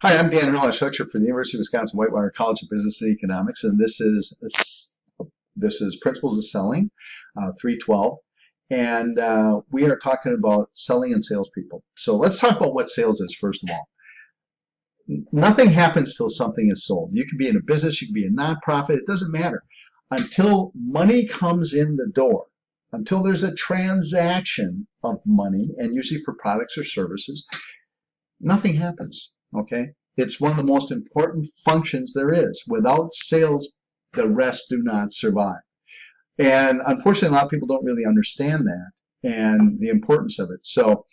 Hi, I'm Dan Hurlish, lecturer for the University of Wisconsin-Whitewater College of Business and Economics, and this is Principles of Selling, 312, and we are talking about selling and salespeople. So let's talk about what sales is first of all. Nothing happens till something is sold. You can be in a business, you can be a nonprofit, it doesn't matter. Until money comes in the door, until there's a transaction of money, and usually for products or services, nothing happens. Okay, it's one of the most important functions there is. Without sales, the rest do not survive. And unfortunately, a lot of people don't really understand that and the importance of it. So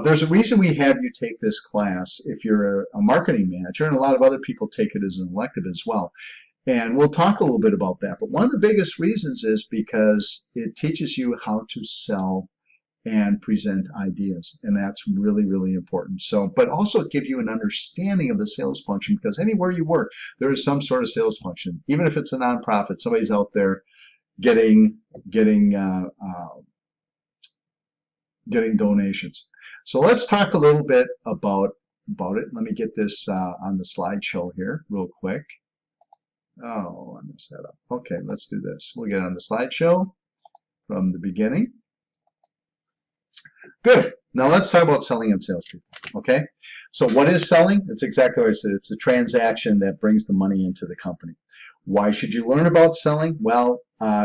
there's a reason we have you take this class if you're a marketing manager, and a lot of other people take it as an elective as well. And we'll talk a little bit about that. But one of the biggest reasons is because it teaches you how to sell and present ideas, and that's really, really important. So, but also give you an understanding of the sales function, because anywhere you work, there is some sort of sales function. Even if it's a nonprofit, somebody's out there getting donations. So let's talk a little bit about it. Let me get this on the slideshow here real quick. Oh, I messed that up. Okay, let's do this. We'll get on the slideshow from the beginning. Good. Now let's talk about selling and salespeople. Okay. So what is selling? It's exactly what I said. It's a transaction that brings the money into the company. Why should you learn about selling? Well,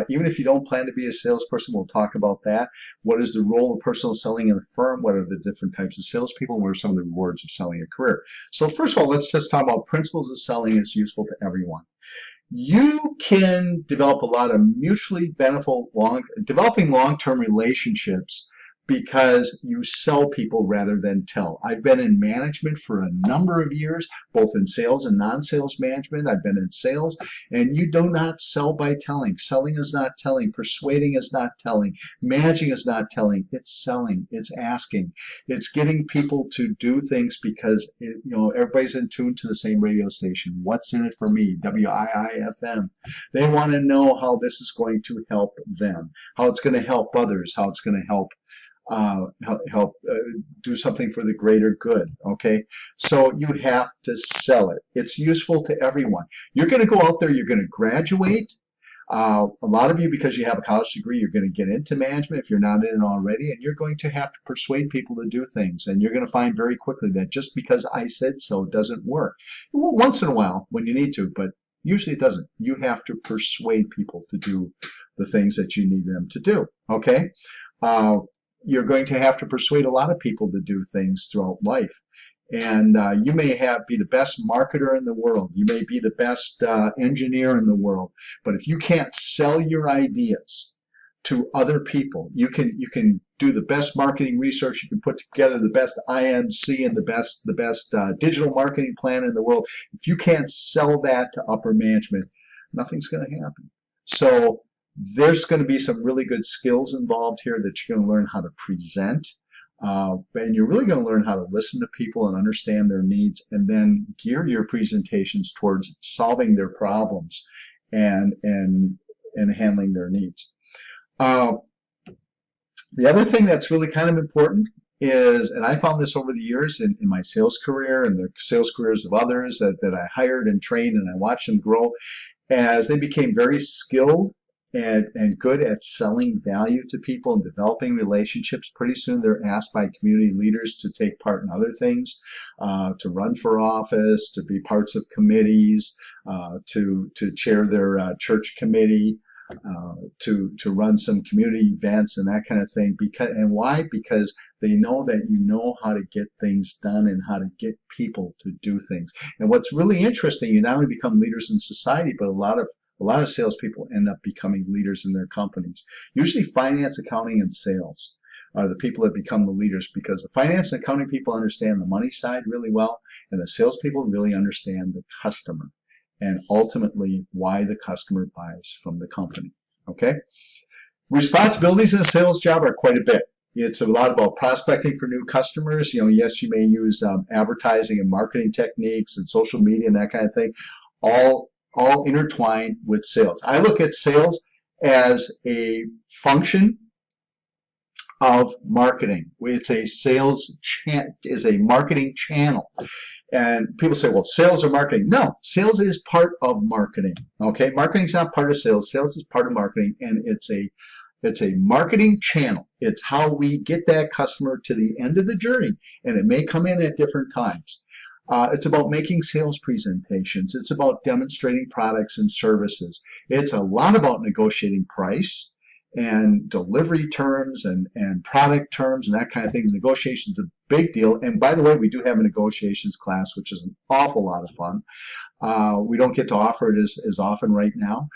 even if you don't plan to be a salesperson, we'll talk about that. What is the role of personal selling in the firm? What are the different types of salespeople? What are some of the rewards of selling a career? So first of all, let's just talk about principles of selling is useful to everyone. You can develop a lot of mutually beneficial, developing long-term relationships because you sell people rather than tell. I've been in management for a number of years, both in sales and non-sales management. I've been in sales, and you do not sell by telling. Selling is not telling. Persuading is not telling. Managing is not telling. It's selling. It's asking. It's getting people to do things because everybody's in tune to the same radio station. What's in it for me? WIIFM. They want to know how this is going to help them, how it's going to help others, how it's going to help do something for the greater good. Okay, so you have to sell it. It's useful to everyone. You're going to go out there, you're going to graduate. A lot of you, because you have a college degree, you're going to get into management if you're not in it already, and you're going to have to persuade people to do things. And you're going to find very quickly that just because I said so doesn't work. Well, once in a while when you need to, but usually it doesn't. You have to persuade people to do the things that you need them to do. Okay. You're going to have to persuade a lot of people to do things throughout life. And you may be the best marketer in the world. You may be the best engineer in the world. But if you can't sell your ideas to other people, you can do the best marketing research. You can put together the best IMC and the best digital marketing plan in the world. If you can't sell that to upper management, nothing's going to happen. So there's going to be some really good skills involved here that you're going to learn how to present. And you're really going to learn how to listen to people and understand their needs, and then gear your presentations towards solving their problems and handling their needs. The other thing that's really kind of important is, and I found this over the years in my sales career and the sales careers of others that I hired and trained, and I watched them grow as they became very skilled and good at selling value to people and developing relationships. Pretty soon they're asked by community leaders to take part in other things, to run for office, to be parts of committees, to chair their church committee, to run some community events and that kind of thing. And why? Because they know that you know how to get things done and how to get people to do things. And what's really interesting, you not only become leaders in society, but a lot of salespeople end up becoming leaders in their companies. Usually finance, accounting, and sales are the people that become the leaders, because the finance and accounting people understand the money side really well, and the salespeople really understand the customer and ultimately why the customer buys from the company. Okay? Responsibilities in a sales job are quite a bit. It's a lot about prospecting for new customers. Yes, you may use advertising and marketing techniques and social media and that kind of thing, all intertwined with sales. I look at sales as a function of marketing. Is a marketing channel. And people say, well, sales or marketing. No, sales is part of marketing. Okay, marketing is not part of sales. Sales is part of marketing, and it's a marketing channel. It's how we get that customer to the end of the journey, and it may come in at different times. It's about making sales presentations. It's about demonstrating products and services. It's a lot about negotiating price and delivery terms and product terms and that kind of thing. Negotiation's a big deal. And by the way, we do have a negotiations class, which is an awful lot of fun. We don't get to offer it as often right now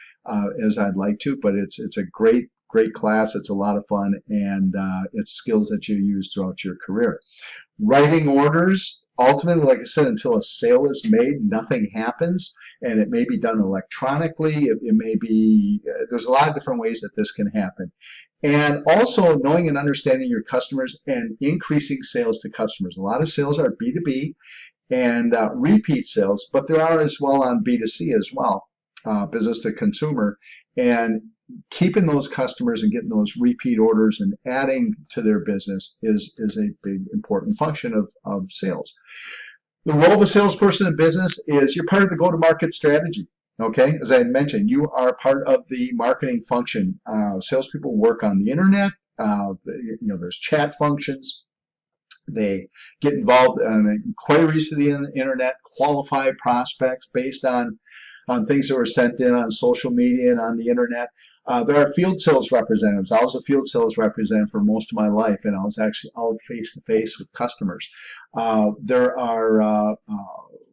as I'd like to, but it's a great class. It's a lot of fun, and it's skills that you use throughout your career. Writing orders, ultimately, like I said, until a sale is made, nothing happens, and it may be done electronically. It may be, there's a lot of different ways that this can happen. And also knowing and understanding your customers and increasing sales to customers. A lot of sales are B2B and repeat sales, but there are as well on B2C as well, business to consumer. And keeping those customers and getting those repeat orders and adding to their business is a big important function of sales. The role of a salesperson in business is you're part of the go-to-market strategy. Okay, as I mentioned, you are part of the marketing function. Salespeople work on the internet. There's chat functions. They get involved in inquiries to the internet, qualify prospects based on things that were sent in on social media and on the internet. There are field sales representatives. I was a field sales representative for most of my life, and I was actually out face-to-face with customers. There are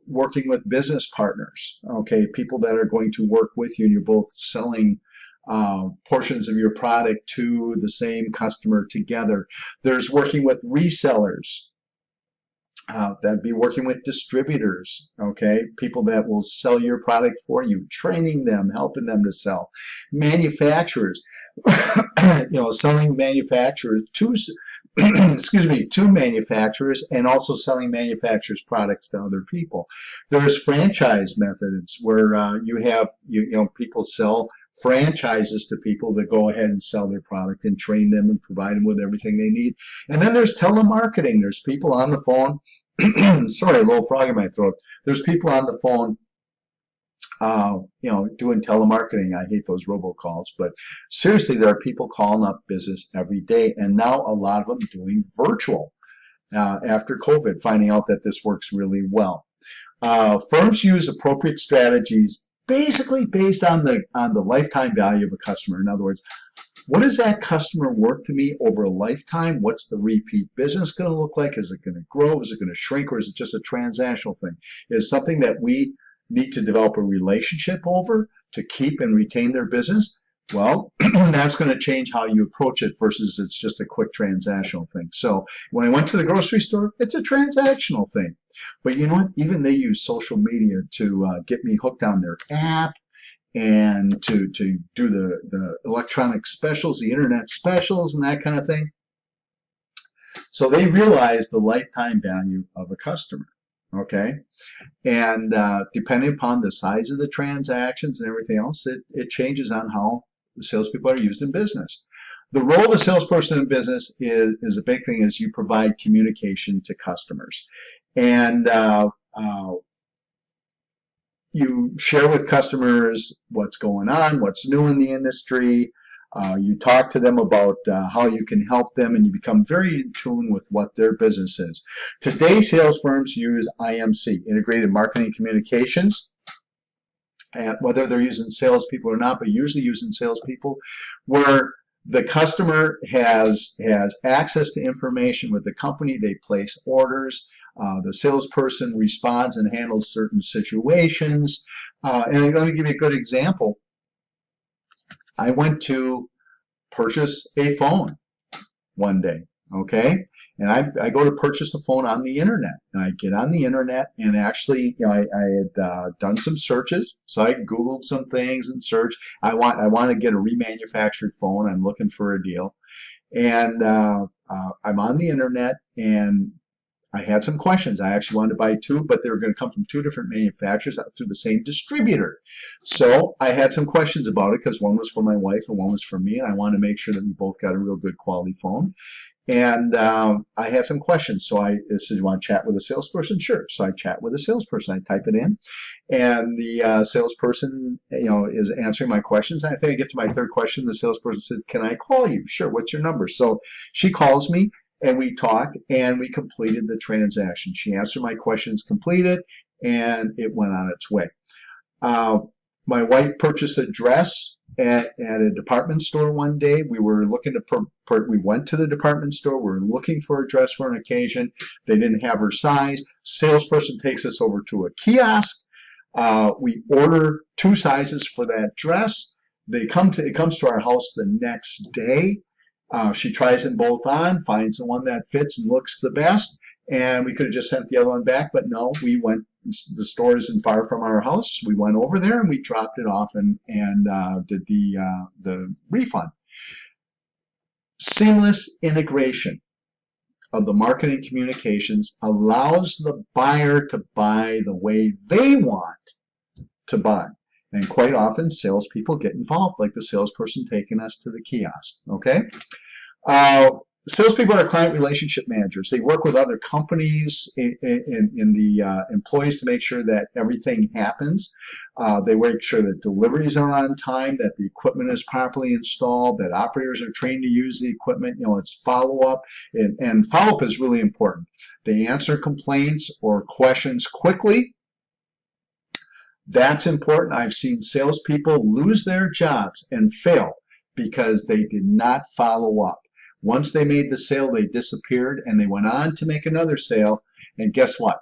working with business partners, okay, people that are going to work with you, and you're both selling portions of your product to the same customer together. There's working with resellers. That'd be working with distributors, okay? People that will sell your product for you, training them, helping them to sell. Manufacturers, selling manufacturers to, to manufacturers, and also selling manufacturers' products to other people. There's franchise methods where people sell franchises to people that go ahead and sell their product and train them and provide them with everything they need. And then there's telemarketing. There's people on the phone. Sorry, a little frog in my throat. There's people on the phone, doing telemarketing. I hate those robocalls, but seriously, there are people calling up business every day, and now a lot of them doing virtual after COVID, finding out that this works really well. Firms use appropriate strategies basically based on the lifetime value of a customer. In other words, what is that customer worth to me over a lifetime? What's the repeat business going to look like? Is it going to grow? Is it going to shrink? Or is it just a transactional thing? Is it something that we need to develop a relationship over to keep and retain their business? Well, that's going to change how you approach it versus it's just a quick transactional thing. So when I went to the grocery store, it's a transactional thing. But you know what? Even they use social media to get me hooked on their app and to do the electronic specials, the internet specials, and that kind of thing. So they realize the lifetime value of a customer. Okay, and depending upon the size of the transactions and everything else, it changes on how the salespeople are used in business. The role of a salesperson in business is a big thing, is you provide communication to customers. And you share with customers what's going on, what's new in the industry. You talk to them about how you can help them, and you become very in tune with what their business is. Today, sales firms use IMC, Integrated Marketing Communications, whether they're using salespeople or not, but usually using salespeople, where the customer has access to information with the company. They place orders. The salesperson responds and handles certain situations. And let me give you a good example. I went to purchase a phone one day, okay? And I go to purchase a phone on the internet. And I get on the internet, and actually, I had done some searches. So I Googled some things and searched. I want to get a remanufactured phone. I'm looking for a deal. And I'm on the internet, and I had some questions. I actually wanted to buy two, but they were going to come from two different manufacturers through the same distributor. So I had some questions about it because one was for my wife and one was for me, and I wanted to make sure that we both got a real good quality phone. And I had some questions. So I said, you want to chat with a salesperson? Sure. So I chat with a salesperson. I type it in, and the salesperson, is answering my questions. And I think I get to my third question. The salesperson says, can I call you? Sure. What's your number? So she calls me, and we talked, and we completed the transaction. She answered my questions, completed, and it went on its way. My wife purchased a dress at a department store one day. We were looking to we went to the department store. We were looking for a dress for an occasion. They didn't have her size. Salesperson takes us over to a kiosk. We order 2 sizes for that dress. It comes to our house the next day. She tries them both on, finds the one that fits and looks the best, and we could have just sent the other one back, but no, we went. The store isn't far from our house. We went over there and we dropped it off and did the refund. Seamless integration of the marketing communications allows the buyer to buy the way they want to buy. And quite often, salespeople get involved, like the salesperson taking us to the kiosk. Okay. Salespeople are client relationship managers. They work with other companies in the employees to make sure that everything happens. They make sure that deliveries are on time, that the equipment is properly installed, that operators are trained to use the equipment. It's follow-up, and follow-up is really important. They answer complaints or questions quickly. That's important. I've seen salespeople lose their jobs and fail because they did not follow up. Once they made the sale, they disappeared, and they went on to make another sale. And guess what?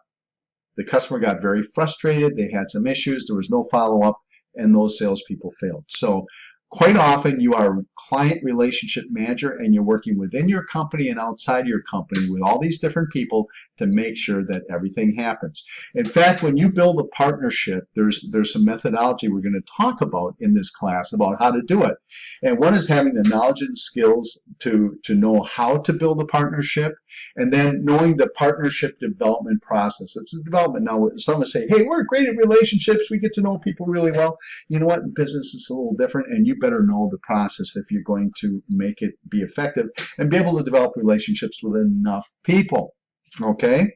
The customer got very frustrated. They had some issues. There was no follow-up, and those salespeople failed. So quite often, you are a client relationship manager, and you're working within your company and outside your company with all these different people to make sure that everything happens. In fact, when you build a partnership, there's some methodology we're going to talk about in this class about how to do it. And one is having the knowledge and skills to know how to build a partnership, and then knowing the partnership development process. It's a development. Now, some say, hey, we're great at relationships. We get to know people really well. You know what? In business, it's a little different, and you better know the process if you're going to make it be effective and be able to develop relationships with enough people. Okay?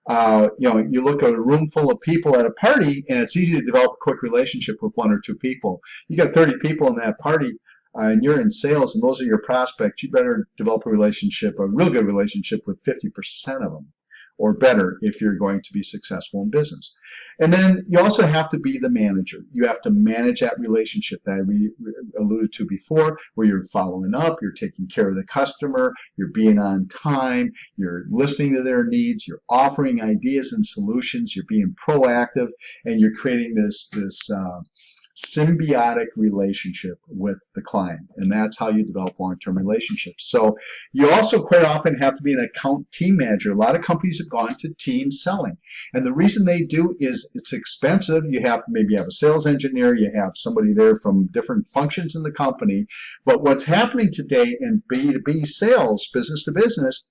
You look at a room full of people at a party, and it's easy to develop a quick relationship with 1 or 2 people. You got 30 people in that party, and you're in sales, and those are your prospects. You better develop a real good relationship with 50% of them, or better if you're going to be successful in business. And then you also have to be the manager. You have to manage that relationship that we alluded to before, where you're following up, you're taking care of the customer, you're being on time, you're listening to their needs, you're offering ideas and solutions, you're being proactive, and you're creating this symbiotic relationship with the client, and that's how you develop long-term relationships. So you also quite often have to be an account team manager. A lot of companies have gone to team selling, and the reason they do is it's expensive. You have maybe have a sales engineer, you have somebody there from different functions in the company, but what's happening today in B2B sales, business to business,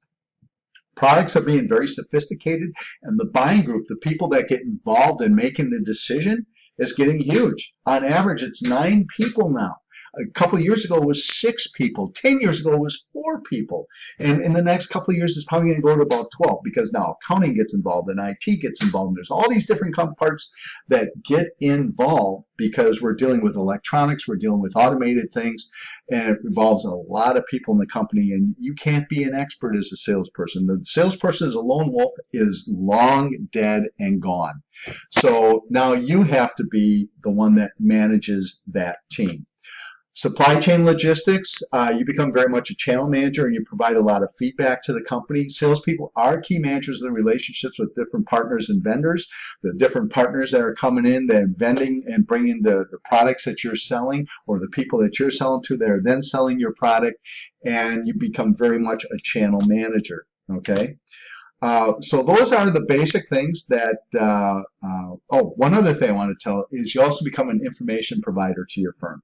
products are being very sophisticated, and the buying group, the people that get involved in making the decision, is getting huge. On average, it's 9 people now. A couple of years ago, it was 6 people. 10 years ago, it was 4 people. And in the next couple of years, it's probably going to go to about 12 because now accounting gets involved and IT gets involved. And there's all these different parts that get involved because we're dealing with electronics, we're dealing with automated things, and it involves a lot of people in the company. And you can't be an expert as a salesperson. The salesperson as a lone wolf is long dead and gone. So now you have to be the one that manages that team. Supply chain logistics, you become very much a channel manager and you provide a lot of feedback to the company. Salespeople are key managers of the relationships with different partners and vendors, the different partners that are coming in, that are vending and bringing the products that you're selling, or the people that you're selling to that are then selling your product, and you become very much a channel manager, okay? So those are the basic things that, one other thing I want to tell is you also become an information provider to your firm.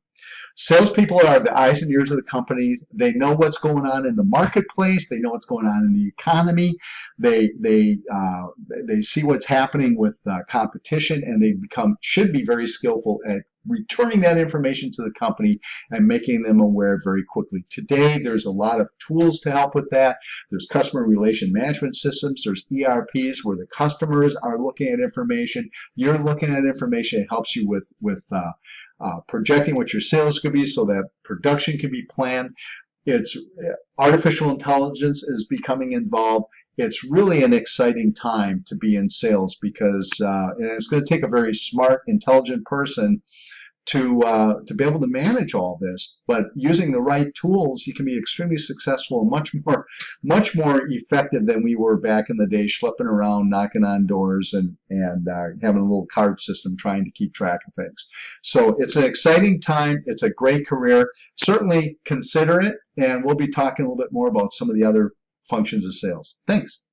Salespeople are the eyes and ears of the company. They know what's going on in the marketplace. They know what's going on in the economy. They see what's happening with competition, and they should be very skillful at returning that information to the company and making them aware very quickly. Today, there's a lot of tools to help with that. There's customer relation management systems. There's ERPs where the customers are looking at information. You're looking at information. It helps you with projecting what your sales could be so that production can be planned. It's artificial intelligence is becoming involved. It's really an exciting time to be in sales because and it's going to take a very smart, intelligent person to be able to manage all this. But using the right tools, you can be extremely successful and much more effective than we were back in the day, schlepping around, knocking on doors, and having a little card system trying to keep track of things. So it's an exciting time. It's a great career. Certainly consider it, and we'll be talking a little bit more about some of the other functions of sales. Thanks.